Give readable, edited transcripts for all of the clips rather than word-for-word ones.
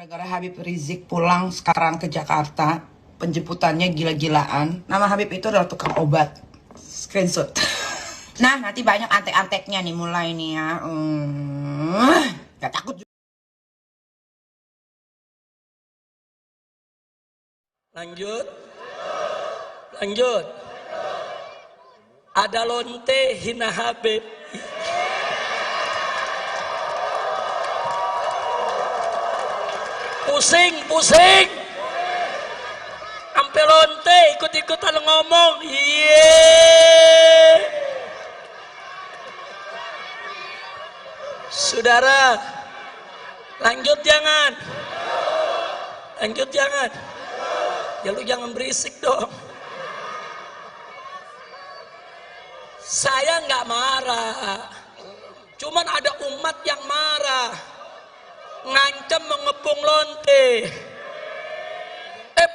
Gara-gara Habib Rizik pulang sekarang ke Jakarta, penjemputannya gila-gilaan. Nama Habib itu adalah tukang obat. Screenshot. Nah, nanti banyak antek-anteknya nih mulai nih ya. Gak takut juga. Lanjut. Lanjut. Ada lonte hina Habib. Pusing. Ampe lonte ikut-ikutan ngomong. Saudara, lanjut jangan. Lanjut jangan. Ya lu jangan berisik dong. Saya nggak marah. Cuman ada umat yang marah. Ngancam mengepung lonte.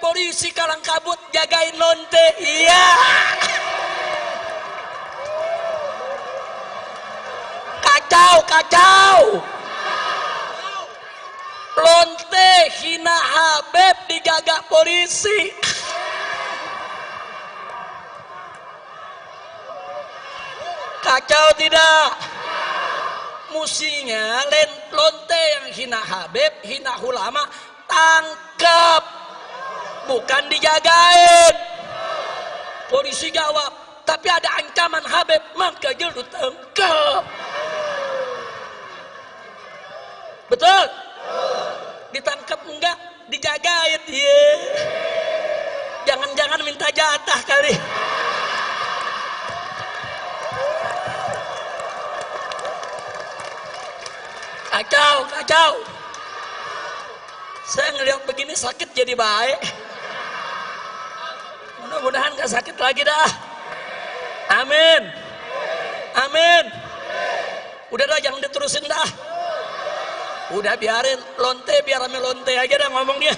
Polisi kalang kabut jagain lonte. Iya. Kacau. Lonte hina Habib dijaga polisi. Kacau tidak? Musinya lonte yang hina Habib, hina ulama, tangkap, bukan dijagain. Polisi jawab, tapi ada ancaman Habib, maka lu tangkap. Betul? Ditangkap enggak? Dijagain. Jangan-jangan minta jatah kali. Kacau. Saya ngelihat begini sakit jadi baik. Mudah-mudahan gak sakit lagi dah. Amin. Udah dah, jangan diterusin dah. Udah biarin lonte, biar rame lonte aja dah ngomong dia.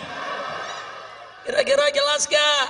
Kira-kira jelas gak?